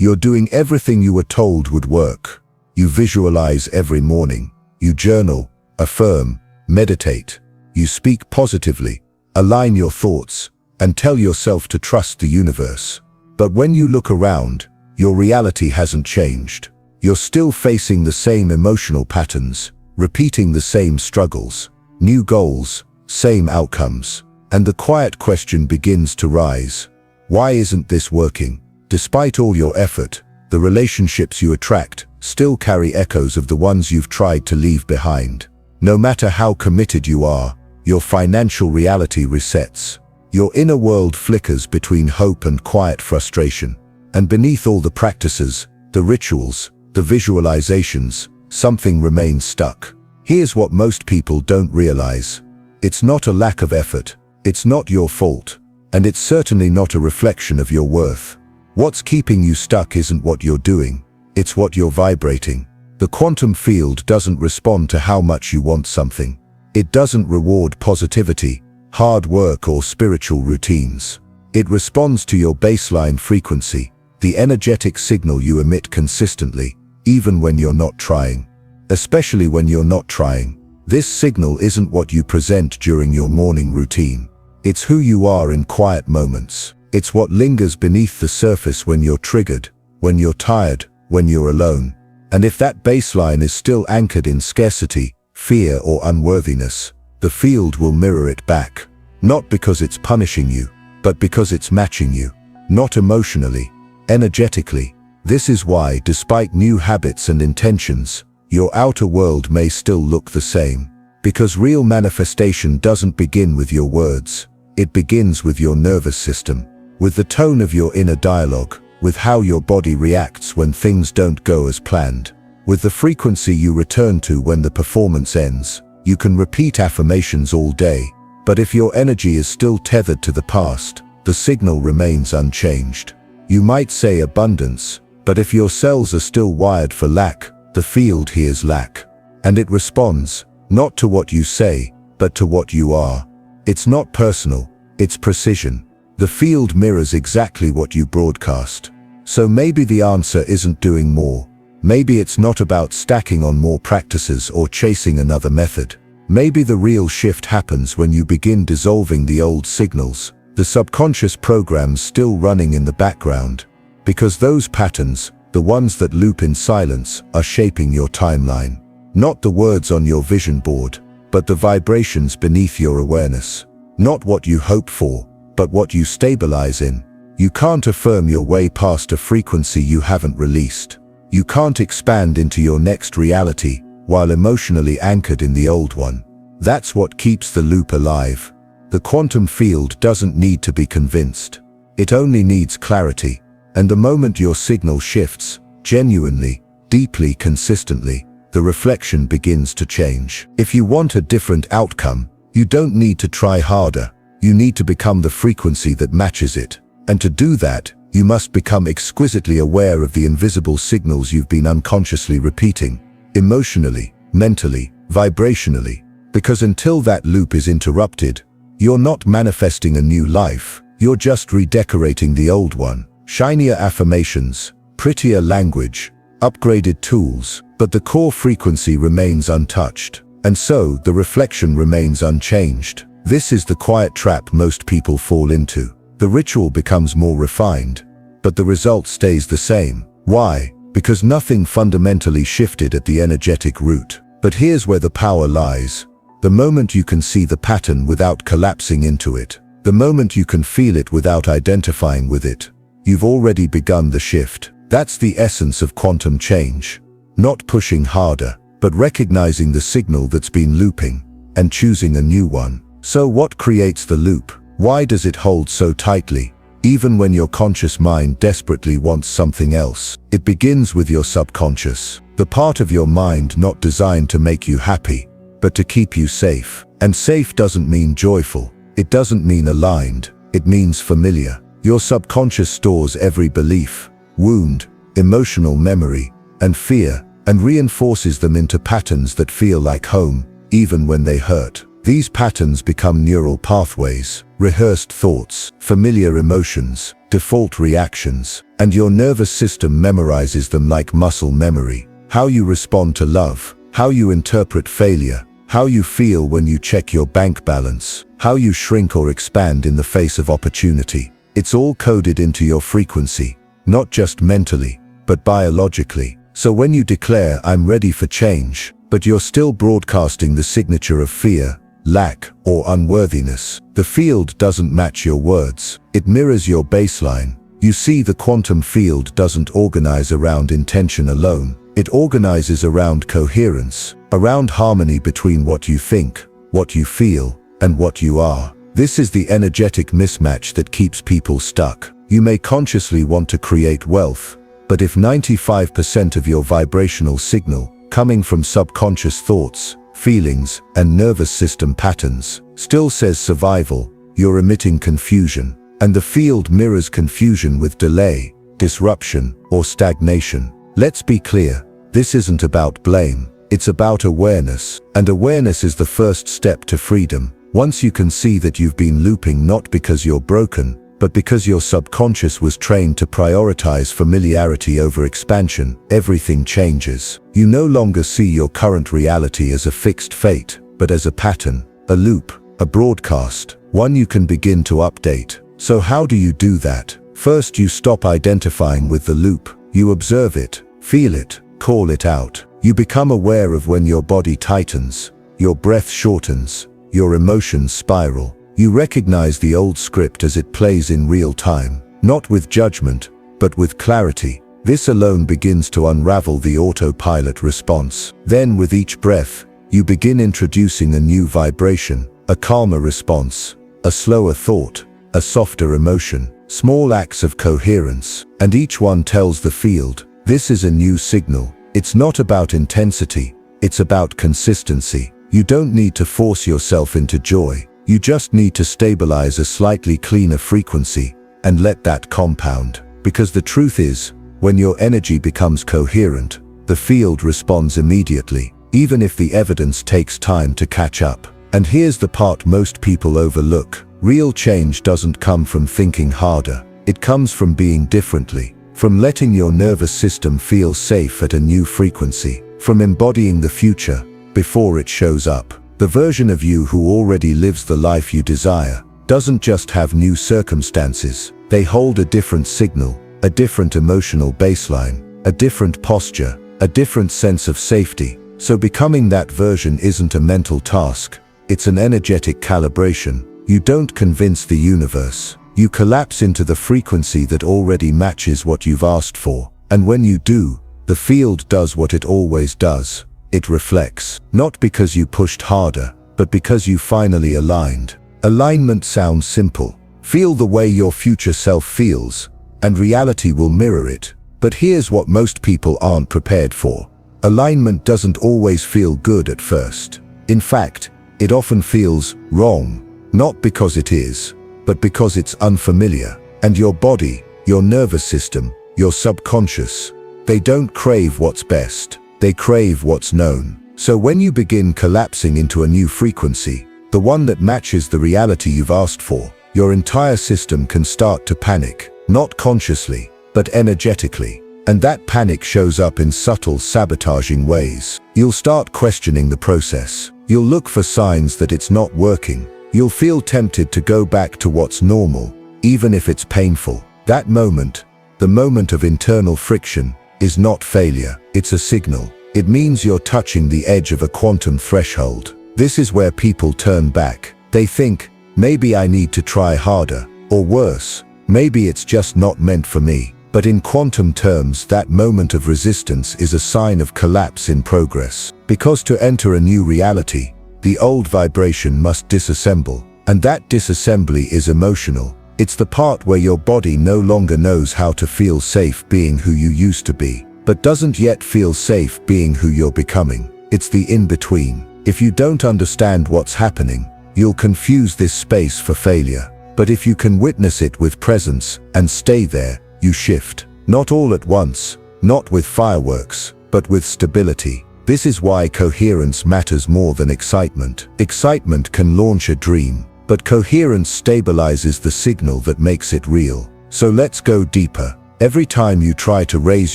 You're doing everything you were told would work. You visualize every morning. You journal, affirm, meditate. You speak positively, align your thoughts, and tell yourself to trust the universe. But when you look around, your reality hasn't changed. You're still facing the same emotional patterns, repeating the same struggles, new goals, same outcomes. And the quiet question begins to rise. Why isn't this working? Despite all your effort, the relationships you attract still carry echoes of the ones you've tried to leave behind. No matter how committed you are, your financial reality resets. Your inner world flickers between hope and quiet frustration. And beneath all the practices, the rituals, the visualizations, something remains stuck. Here's what most people don't realize. It's not a lack of effort. It's not your fault. And it's certainly not a reflection of your worth. What's keeping you stuck isn't what you're doing. It's what you're vibrating. The quantum field doesn't respond to how much you want something. It doesn't reward positivity, hard work, or spiritual routines. It responds to your baseline frequency, the energetic signal you emit consistently, even when you're not trying. Especially when you're not trying. This signal isn't what you present during your morning routine. It's who you are in quiet moments. It's what lingers beneath the surface when you're triggered, when you're tired, when you're alone. And if that baseline is still anchored in scarcity, fear, or unworthiness, the field will mirror it back. Not because it's punishing you, but because it's matching you. Not emotionally, energetically. This is why, despite new habits and intentions, your outer world may still look the same. Because real manifestation doesn't begin with your words. It begins with your nervous system, with the tone of your inner dialogue, with how your body reacts when things don't go as planned, with the frequency you return to when the performance ends. You can repeat affirmations all day, but if your energy is still tethered to the past, the signal remains unchanged. You might say abundance, but if your cells are still wired for lack, the field hears lack. And it responds, not to what you say, but to what you are. It's not personal, it's precision. The field mirrors exactly what you broadcast. So maybe the answer isn't doing more. Maybe it's not about stacking on more practices or chasing another method. Maybe the real shift happens when you begin dissolving the old signals, the subconscious programs still running in the background. Because those patterns, the ones that loop in silence, are shaping your timeline. Not the words on your vision board, but the vibrations beneath your awareness. Not what you hope for, but what you stabilize in. You can't affirm your way past a frequency you haven't released. You can't expand into your next reality while emotionally anchored in the old one. That's what keeps the loop alive. The quantum field doesn't need to be convinced. It only needs clarity. And the moment your signal shifts, genuinely, deeply, consistently, the reflection begins to change. If you want a different outcome, you don't need to try harder. You need to become the frequency that matches it. And to do that, you must become exquisitely aware of the invisible signals you've been unconsciously repeating, emotionally, mentally, vibrationally. Because until that loop is interrupted, you're not manifesting a new life, you're just redecorating the old one. Shinier affirmations, prettier language, upgraded tools, but the core frequency remains untouched. And so, the reflection remains unchanged. This is the quiet trap most people fall into. The ritual becomes more refined, but the result stays the same. Why? Because nothing fundamentally shifted at the energetic root. But here's where the power lies. The moment you can see the pattern without collapsing into it, the moment you can feel it without identifying with it, you've already begun the shift. That's the essence of quantum change. Not pushing harder, but recognizing the signal that's been looping, and choosing a new one. So what creates the loop? Why does it hold so tightly, even when your conscious mind desperately wants something else? It begins with your subconscious, the part of your mind not designed to make you happy, but to keep you safe. And safe doesn't mean joyful. It doesn't mean aligned. It means familiar. Your subconscious stores every belief, wound, emotional memory, and fear, and reinforces them into patterns that feel like home, even when they hurt. These patterns become neural pathways, rehearsed thoughts, familiar emotions, default reactions, and your nervous system memorizes them like muscle memory. How you respond to love, how you interpret failure, how you feel when you check your bank balance, how you shrink or expand in the face of opportunity. It's all coded into your frequency, not just mentally, but biologically. So when you declare, "I'm ready for change," but you're still broadcasting the signature of fear, lack, or unworthiness, the field doesn't match your words. It mirrors your baseline. You see, the quantum field doesn't organize around intention alone. It organizes around coherence, around harmony between what you think, what you feel, and what you are. This is the energetic mismatch that keeps people stuck. You may consciously want to create wealth, but if 95% of your vibrational signal, coming from subconscious thoughts, feelings, and nervous system patterns, still says survival, you're emitting confusion. And the field mirrors confusion with delay, disruption, or stagnation. Let's be clear, this isn't about blame, it's about awareness. And awareness is the first step to freedom. Once you can see that you've been looping not because you're broken, but because your subconscious was trained to prioritize familiarity over expansion, everything changes. You no longer see your current reality as a fixed fate, but as a pattern, a loop, a broadcast, one you can begin to update. So how do you do that? First, you stop identifying with the loop. You observe it, feel it, call it out. You become aware of when your body tightens, your breath shortens, your emotions spiral. You recognize the old script as it plays in real time, not with judgment, but with clarity. This alone begins to unravel the autopilot response. Then, with each breath, you begin introducing a new vibration, a calmer response, a slower thought, a softer emotion, small acts of coherence, and each one tells the field, this is a new signal. It's not about intensity, it's about consistency. You don't need to force yourself into joy. You just need to stabilize a slightly cleaner frequency and let that compound. Because the truth is, when your energy becomes coherent, the field responds immediately, even if the evidence takes time to catch up. And here's the part most people overlook. Real change doesn't come from thinking harder. It comes from being differently, from letting your nervous system feel safe at a new frequency, from embodying the future before it shows up. The version of you who already lives the life you desire doesn't just have new circumstances. They hold a different signal, a different emotional baseline, a different posture, a different sense of safety. So becoming that version isn't a mental task. It's an energetic calibration. You don't convince the universe. You collapse into the frequency that already matches what you've asked for. And when you do, the field does what it always does. It reflects, not because you pushed harder, but because you finally aligned. Alignment sounds simple. Feel the way your future self feels, and reality will mirror it. But here's what most people aren't prepared for. Alignment doesn't always feel good at first. In fact, it often feels wrong. Not because it is, but because it's unfamiliar. And your body, your nervous system, your subconscious, they don't crave what's best. They crave what's known. So when you begin collapsing into a new frequency, the one that matches the reality you've asked for, your entire system can start to panic, not consciously, but energetically. And that panic shows up in subtle, sabotaging ways. You'll start questioning the process. You'll look for signs that it's not working. You'll feel tempted to go back to what's normal, even if it's painful. That moment, the moment of internal friction, is not failure, it's a signal. It means you're touching the edge of a quantum threshold. This is where people turn back. They think, maybe I need to try harder, or worse, maybe it's just not meant for me. But in quantum terms, that moment of resistance is a sign of collapse in progress. Because to enter a new reality, the old vibration must disassemble, and that disassembly is emotional. It's the part where your body no longer knows how to feel safe being who you used to be, but doesn't yet feel safe being who you're becoming. It's the in-between. If you don't understand what's happening, you'll confuse this space for failure. But if you can witness it with presence and stay there, you shift. Not all at once, not with fireworks, but with stability. This is why coherence matters more than excitement. Excitement can launch a dream, but coherence stabilizes the signal that makes it real. So let's go deeper. Every time you try to raise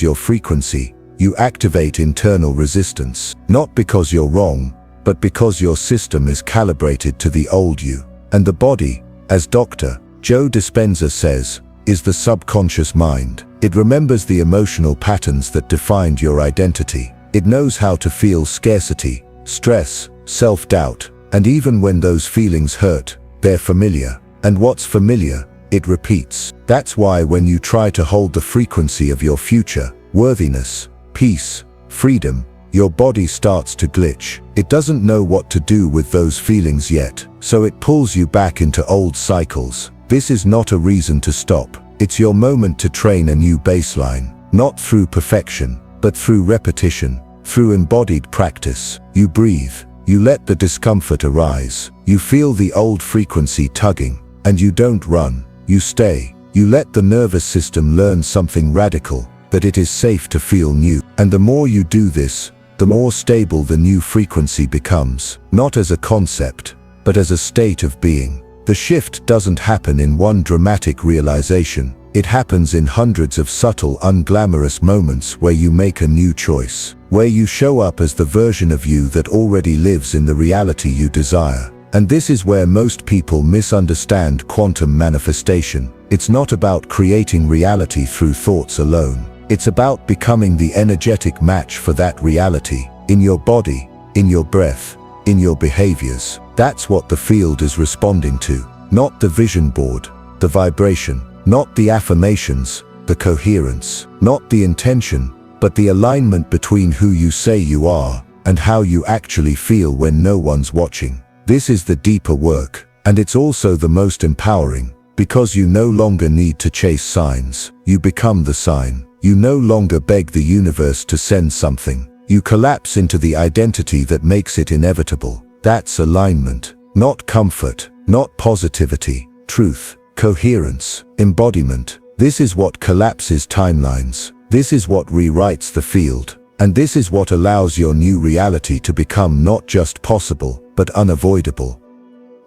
your frequency, you activate internal resistance, not because you're wrong, but because your system is calibrated to the old you. And the body, as Dr. Joe Dispenza says, is the subconscious mind. It remembers the emotional patterns that defined your identity. It knows how to feel scarcity, stress, self-doubt, and even when those feelings hurt, they're familiar. And what's familiar, it repeats. That's why when you try to hold the frequency of your future, worthiness, peace, freedom, your body starts to glitch. It doesn't know what to do with those feelings yet, so it pulls you back into old cycles. This is not a reason to stop. It's your moment to train a new baseline, not through perfection, but through repetition, through embodied practice. You breathe, you let the discomfort arise, you feel the old frequency tugging, and you don't run, you stay. You let the nervous system learn something radical, that it is safe to feel new. And the more you do this, the more stable the new frequency becomes, not as a concept, but as a state of being. The shift doesn't happen in one dramatic realization. It happens in hundreds of subtle, unglamorous moments where you make a new choice, where you show up as the version of you that already lives in the reality you desire. And this is where most people misunderstand quantum manifestation. It's not about creating reality through thoughts alone. It's about becoming the energetic match for that reality, in your body, in your breath, in your behaviors. That's what the field is responding to, not the vision board, the vibration, not the affirmations, the coherence, not the intention, but the alignment between who you say you are and how you actually feel when no one's watching. This is the deeper work, and it's also the most empowering, because you no longer need to chase signs. You become the sign. You no longer beg the universe to send something. You collapse into the identity that makes it inevitable. That's alignment, not comfort, not positivity, truth, coherence, embodiment. This is what collapses timelines. This is what rewrites the field. And this is what allows your new reality to become not just possible, but unavoidable.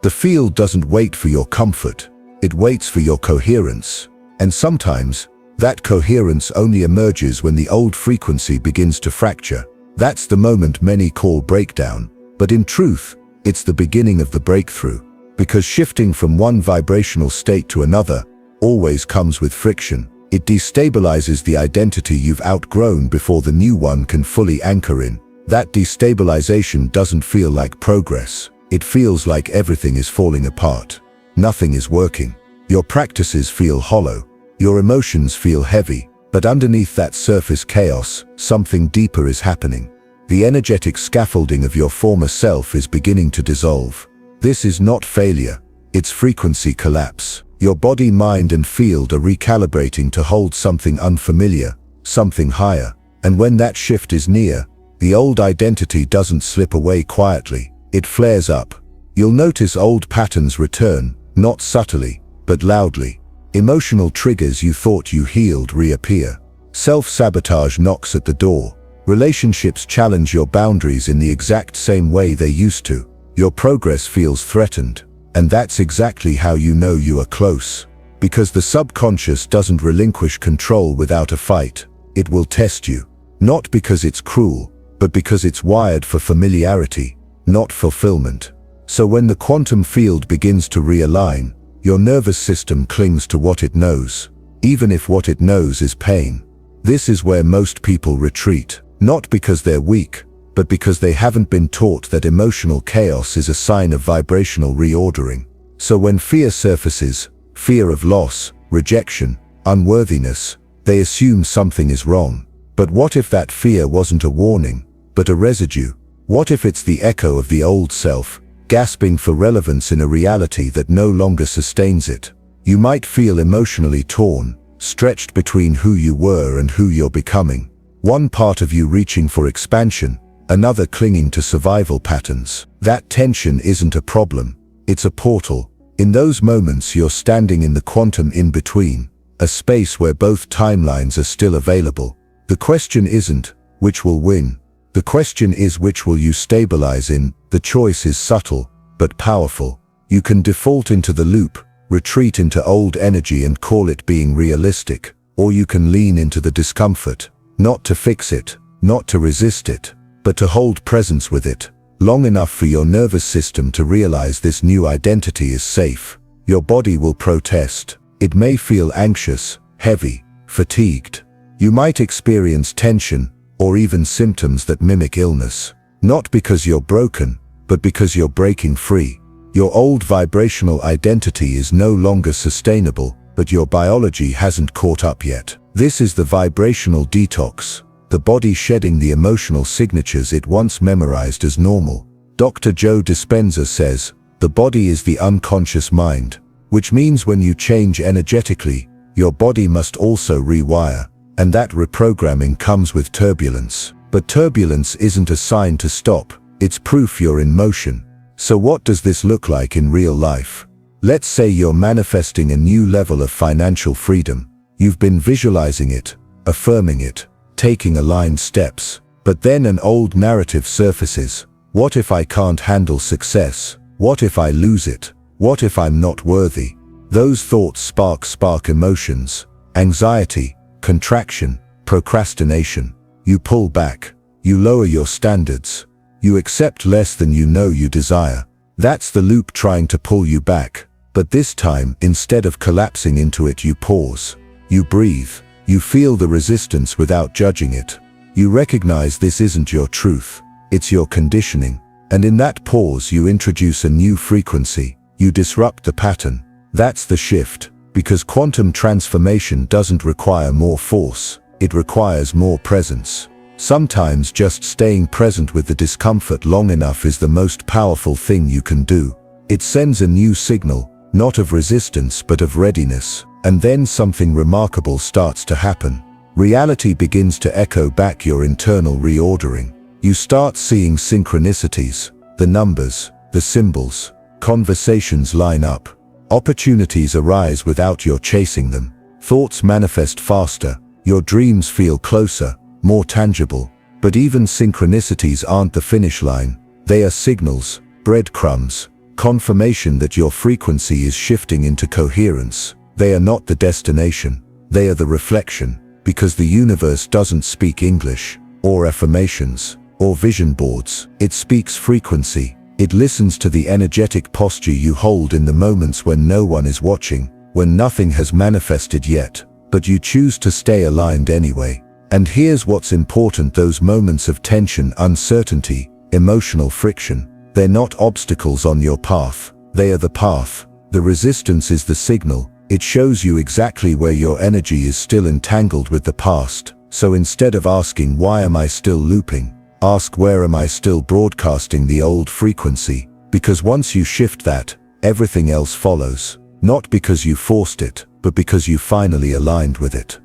The field doesn't wait for your comfort. It waits for your coherence. And sometimes, that coherence only emerges when the old frequency begins to fracture. That's the moment many call breakdown. But in truth, it's the beginning of the breakthrough. Because shifting from one vibrational state to another always comes with friction. It destabilizes the identity you've outgrown before the new one can fully anchor in. That destabilization doesn't feel like progress. It feels like everything is falling apart. Nothing is working. Your practices feel hollow. Your emotions feel heavy. But underneath that surface chaos, something deeper is happening. The energetic scaffolding of your former self is beginning to dissolve. This is not failure. It's frequency collapse. Your body, mind, and field are recalibrating to hold something unfamiliar, something higher. And when that shift is near, the old identity doesn't slip away quietly. It flares up. You'll notice old patterns return, not subtly, but loudly. Emotional triggers you thought you healed reappear. Self-sabotage knocks at the door. Relationships challenge your boundaries in the exact same way they used to. Your progress feels threatened. And that's exactly how you know you are close. Because the subconscious doesn't relinquish control without a fight. It will test you. Not because it's cruel, but because it's wired for familiarity, not fulfillment. So when the quantum field begins to realign, your nervous system clings to what it knows, even if what it knows is pain. This is where most people retreat, not because they're weak, but because they haven't been taught that emotional chaos is a sign of vibrational reordering. So when fear surfaces, fear of loss, rejection, unworthiness, they assume something is wrong. But what if that fear wasn't a warning, but a residue? What if it's the echo of the old self, gasping for relevance in a reality that no longer sustains it? You might feel emotionally torn, stretched between who you were and who you're becoming. One part of you reaching for expansion, another clinging to survival patterns. That tension isn't a problem, it's a portal. In those moments you're standing in the quantum in-between, a space where both timelines are still available. The question isn't, which will win? The question is, which will you stabilize in? The choice is subtle, but powerful. You can default into the loop, retreat into old energy and call it being realistic, or you can lean into the discomfort, not to fix it, not to resist it, but to hold presence with it, long enough for your nervous system to realize this new identity is safe. Your body will protest. It may feel anxious, heavy, fatigued. You might experience tension, or even symptoms that mimic illness. Not because you're broken, but because you're breaking free. Your old vibrational identity is no longer sustainable, but your biology hasn't caught up yet. This is the vibrational detox, the body shedding the emotional signatures it once memorized as normal. Dr. Joe Dispenza says, the body is the unconscious mind, which means when you change energetically, your body must also rewire, and that reprogramming comes with turbulence. But turbulence isn't a sign to stop, it's proof you're in motion. So what does this look like in real life? Let's say you're manifesting a new level of financial freedom. You've been visualizing it, affirming it, taking aligned steps. But then an old narrative surfaces. What if I can't handle success? What if I lose it? What if I'm not worthy? Those thoughts spark emotions, anxiety, contraction, procrastination. You pull back. You lower your standards. You accept less than you know you desire. That's the loop trying to pull you back. But this time, instead of collapsing into it, you pause. You breathe. You feel the resistance without judging it. You recognize this isn't your truth. It's your conditioning. And in that pause, you introduce a new frequency. You disrupt the pattern. That's the shift. Because quantum transformation doesn't require more force. It requires more presence. Sometimes just staying present with the discomfort long enough is the most powerful thing you can do. It sends a new signal, not of resistance but of readiness. And then something remarkable starts to happen. Reality begins to echo back your internal reordering. You start seeing synchronicities, the numbers, the symbols. Conversations line up. Opportunities arise without your chasing them. Thoughts manifest faster. Your dreams feel closer, more tangible. But even synchronicities aren't the finish line. They are signals, breadcrumbs, confirmation that your frequency is shifting into coherence. They are not the destination. They are the reflection. Because the universe doesn't speak English, or affirmations, or vision boards. It speaks frequency. It listens to the energetic posture you hold in the moments when no one is watching, when nothing has manifested yet, but you choose to stay aligned anyway. And here's what's important: those moments of tension, uncertainty, emotional friction, they're not obstacles on your path. They are the path. The resistance is the signal. It shows you exactly where your energy is still entangled with the past. So instead of asking, why am I still looping? Ask, where am I still broadcasting the old frequency? Because once you shift that, everything else follows. Not because you forced it, but because you finally aligned with it.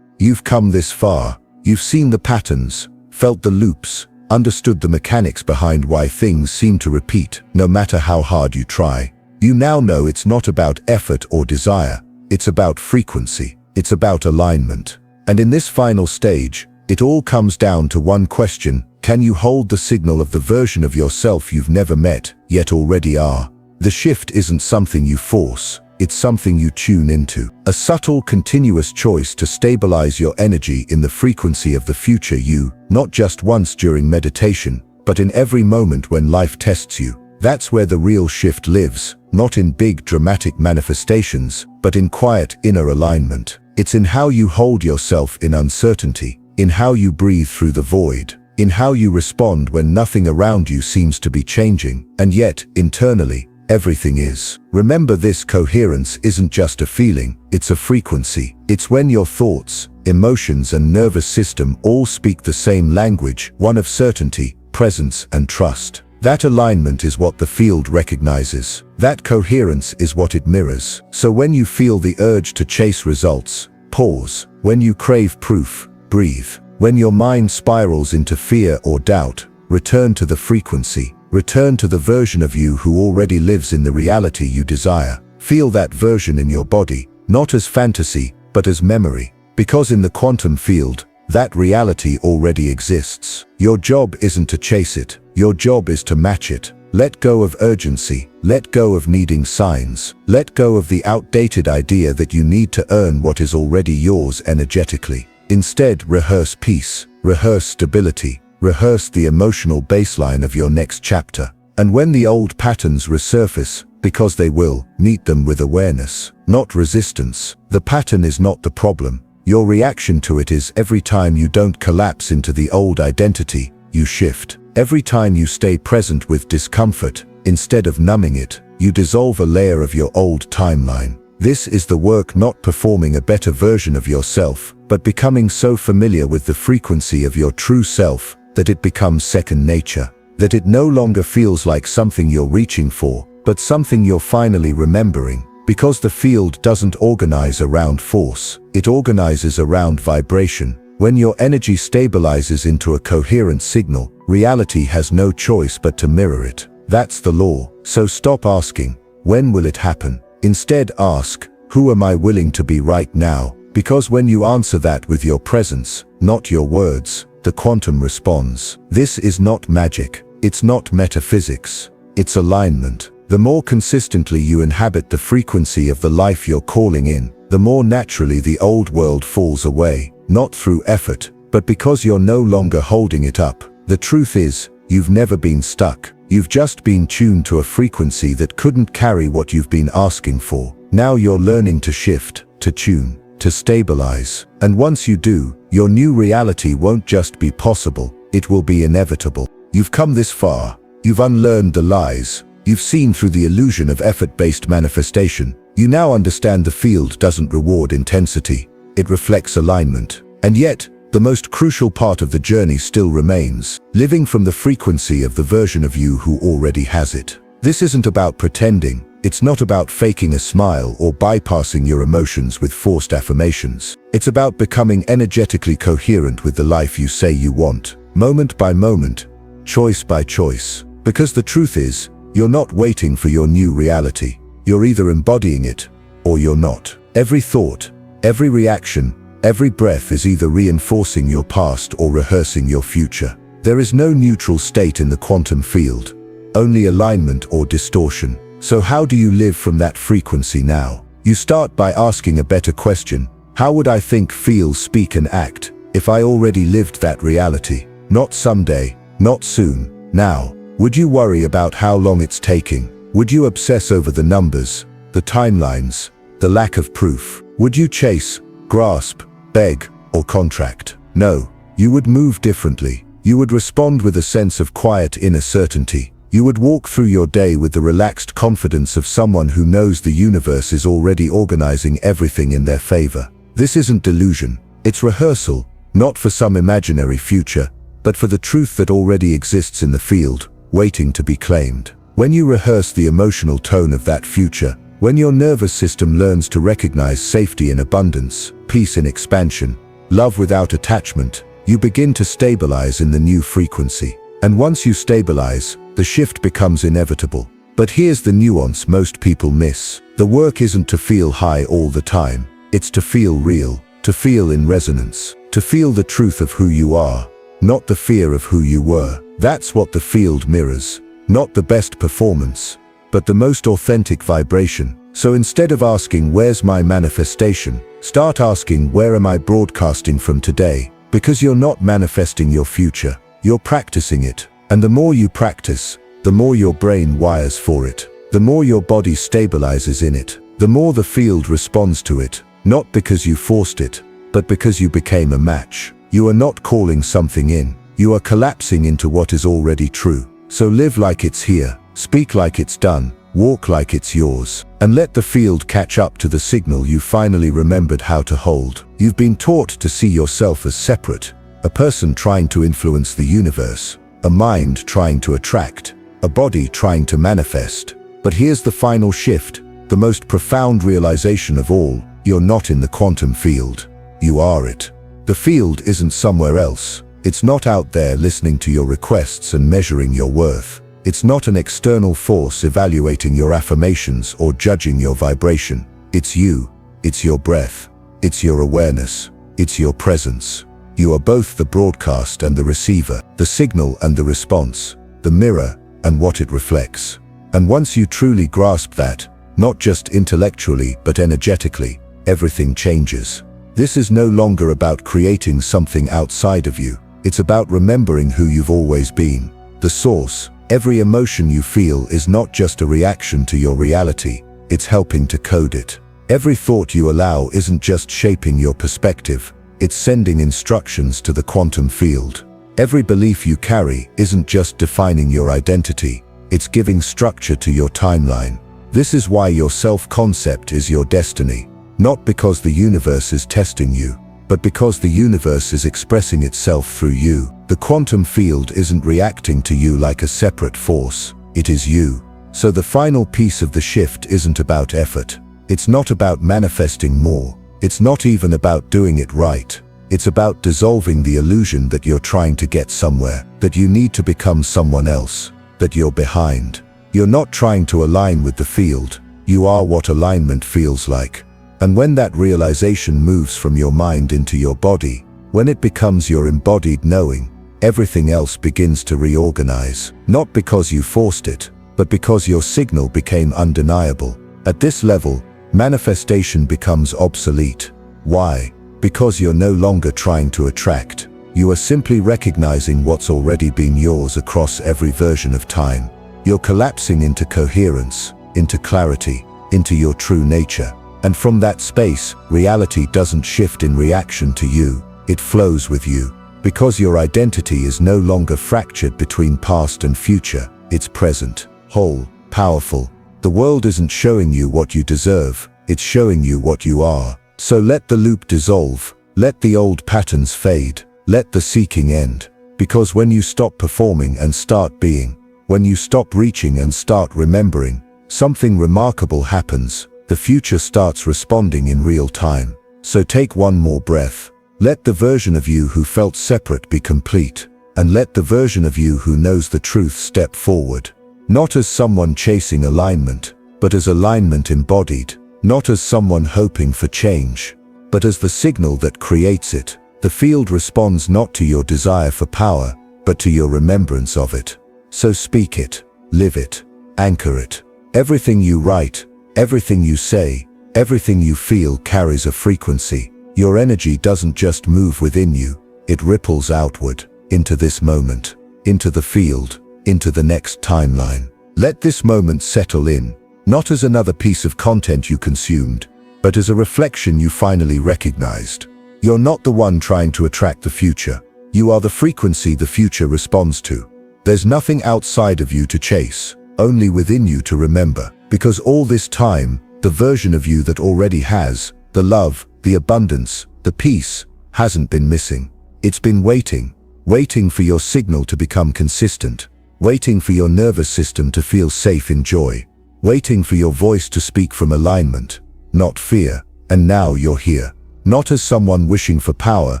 You've come this far. You've seen the patterns, felt the loops, understood the mechanics behind why things seem to repeat, no matter how hard you try. You now know it's not about effort or desire. It's about frequency. It's about alignment. And in this final stage, it all comes down to one question: can you hold the signal of the version of yourself you've never met, yet already are? The shift isn't something you force. It's something you tune into. A subtle, continuous choice to stabilize your energy in the frequency of the future you, not just once during meditation, but in every moment when life tests you. That's where the real shift lives, not in big dramatic manifestations, but in quiet inner alignment. It's in how you hold yourself in uncertainty, in how you breathe through the void, in how you respond when nothing around you seems to be changing, and yet, internally, everything is. Remember, this coherence isn't just a feeling, it's a frequency. It's when your thoughts, emotions, and nervous system all speak the same language, one of certainty, presence, and trust. That alignment is what the field recognizes. That coherence is what it mirrors. So when you feel the urge to chase results, pause. When you crave proof, breathe. When your mind spirals into fear or doubt, return to the frequency. Return to the version of you who already lives in the reality you desire. Feel that version in your body, not as fantasy, but as memory. Because in the quantum field, That reality already exists. Your job isn't to chase it. Your job is to match it. Let go of urgency. Let go of needing signs. Let go of the outdated idea that you need to earn what is already yours energetically. Instead, rehearse peace. Rehearse stability. Rehearse the emotional baseline of your next chapter. And when the old patterns resurface, because they will, meet them with awareness, not resistance. The pattern is not the problem. Your reaction to it is. Every time you don't collapse into the old identity, you shift. Every time you stay present with discomfort, instead of numbing it, you dissolve a layer of your old timeline. This is the work not performing a better version of yourself, but becoming so familiar with the frequency of your true self that it becomes second nature. That it no longer feels like something you're reaching for, but something you're finally remembering. Because the field doesn't organize around force, it organizes around vibration. When your energy stabilizes into a coherent signal, reality has no choice but to mirror it. That's the law. So stop asking, when will it happen? Instead ask, who am I willing to be right now? Because when you answer that with your presence, not your words, the quantum responds. This is not magic. It's not metaphysics. It's alignment. The more consistently you inhabit the frequency of the life you're calling in, the more naturally the old world falls away, not through effort, but because you're no longer holding it up. The truth is, you've never been stuck. You've just been tuned to a frequency that couldn't carry what you've been asking for. Now you're learning to shift, to tune, to stabilize. And once you do, your new reality won't just be possible, it will be inevitable. You've come this far. You've unlearned the lies. You've seen through the illusion of effort-based manifestation. You now understand the field doesn't reward intensity. It reflects alignment. And yet, the most crucial part of the journey still remains, living from the frequency of the version of you who already has it. This isn't about pretending. It's not about faking a smile or bypassing your emotions with forced affirmations. It's about becoming energetically coherent with the life you say you want, moment by moment, choice by choice. Because the truth is, you're not waiting for your new reality. You're either embodying it, or you're not. Every thought, every reaction, every breath is either reinforcing your past or rehearsing your future. There is no neutral state in the quantum field, only alignment or distortion. So how do you live from that frequency now? You start by asking a better question. How would I think, feel, speak, and act if I already lived that reality? Not someday, not soon, now. Would you worry about how long it's taking? Would you obsess over the numbers, the timelines, the lack of proof? Would you chase, grasp, beg, or contract? No, you would move differently. You would respond with a sense of quiet inner certainty. You would walk through your day with the relaxed confidence of someone who knows the universe is already organizing everything in their favor. This isn't delusion. It's rehearsal, not for some imaginary future, but for the truth that already exists in the field, waiting to be claimed. When you rehearse the emotional tone of that future, when your nervous system learns to recognize safety in abundance, peace in expansion, love without attachment, you begin to stabilize in the new frequency. And once you stabilize, the shift becomes inevitable. But here's the nuance most people miss. The work isn't to feel high all the time. It's to feel real, to feel in resonance, to feel the truth of who you are, not the fear of who you were. That's what the field mirrors. Not the best performance, but the most authentic vibration. So instead of asking, where's my manifestation? Start asking, where am I broadcasting from today? Because you're not manifesting your future, you're practicing it. And the more you practice, the more your brain wires for it. The more your body stabilizes in it. The more the field responds to it. Not because you forced it, but because you became a match. You are not calling something in. You are collapsing into what is already true. So live like it's here, speak like it's done, walk like it's yours, and let the field catch up to the signal you finally remembered how to hold. You've been taught to see yourself as separate, a person trying to influence the universe, a mind trying to attract, a body trying to manifest. But here's the final shift, the most profound realization of all: you're not in the quantum field. You are it. The field isn't somewhere else. It's not out there listening to your requests and measuring your worth. It's not an external force evaluating your affirmations or judging your vibration. It's you. It's your breath. It's your awareness. It's your presence. You are both the broadcast and the receiver, the signal and the response, the mirror and what it reflects. And once you truly grasp that, not just intellectually but energetically, everything changes. This is no longer about creating something outside of you. It's about remembering who you've always been. The source. Every emotion you feel is not just a reaction to your reality, it's helping to code it. Every thought you allow isn't just shaping your perspective, it's sending instructions to the quantum field. Every belief you carry isn't just defining your identity, it's giving structure to your timeline. This is why your self-concept is your destiny. Not because the universe is testing you, but because the universe is expressing itself through you. The quantum field isn't reacting to you like a separate force, it is you. So the final piece of the shift isn't about effort. It's not about manifesting more. It's not even about doing it right. It's about dissolving the illusion that you're trying to get somewhere, that you need to become someone else, that you're behind. You're not trying to align with the field. You are what alignment feels like. And when that realization moves from your mind into your body, when it becomes your embodied knowing, everything else begins to reorganize. Not because you forced it, but because your signal became undeniable. At this level, manifestation becomes obsolete. Why? Because you're no longer trying to attract. You are simply recognizing what's already been yours across every version of time. You're collapsing into coherence, into clarity, into your true nature. And from that space, reality doesn't shift in reaction to you, it flows with you. Because your identity is no longer fractured between past and future, it's present, whole, powerful. The world isn't showing you what you deserve, it's showing you what you are. So let the loop dissolve, let the old patterns fade, let the seeking end. Because when you stop performing and start being, when you stop reaching and start remembering, something remarkable happens. The future starts responding in real time. So take one more breath. Let the version of you who felt separate be complete, and let the version of you who knows the truth step forward. Not as someone chasing alignment, but as alignment embodied. Not as someone hoping for change, but as the signal that creates it. The field responds not to your desire for power, but to your remembrance of it. So speak it, live it, anchor it. Everything you write, everything you say, everything you feel carries a frequency. Your energy doesn't just move within you, it ripples outward, into this moment, into the field, into the next timeline. Let this moment settle in, not as another piece of content you consumed, but as a reflection you finally recognized. You're not the one trying to attract the future. You are the frequency the future responds to. There's nothing outside of you to chase, only within you to remember. Because all this time, the version of you that already has, the love, the abundance, the peace, hasn't been missing. It's been waiting for your signal to become consistent, waiting for your nervous system to feel safe in joy, waiting for your voice to speak from alignment, not fear. And now you're here, not as someone wishing for power,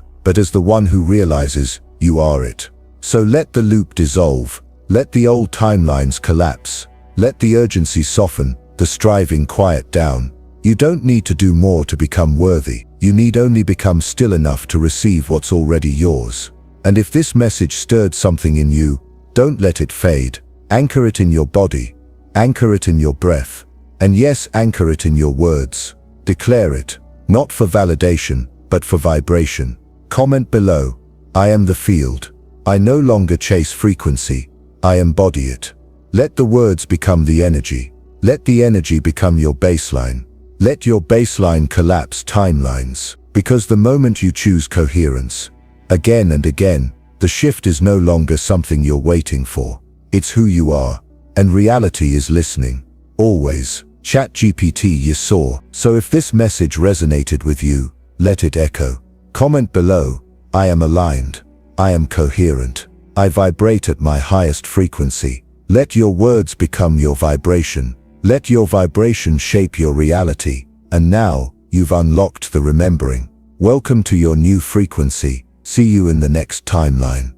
but as the one who realizes you are it. So let the loop dissolve, let the old timelines collapse. Let the urgency soften, the striving quiet down. You don't need to do more to become worthy. You need only become still enough to receive what's already yours. And if this message stirred something in you, don't let it fade. Anchor it in your body. Anchor it in your breath. And yes, anchor it in your words. Declare it, not for validation, but for vibration. Comment below, I am the field. I no longer chase frequency. I embody it. Let the words become the energy. Let the energy become your baseline. Let your baseline collapse timelines. Because the moment you choose coherence, again and again, the shift is no longer something you're waiting for. It's who you are. And reality is listening. Always. ChatGPT you saw. So if this message resonated with you, let it echo. Comment below, I am aligned. I am coherent. I vibrate at my highest frequency. Let your words become your vibration. Let your vibration shape your reality. And now, you've unlocked the remembering. Welcome to your new frequency. See you in the next timeline.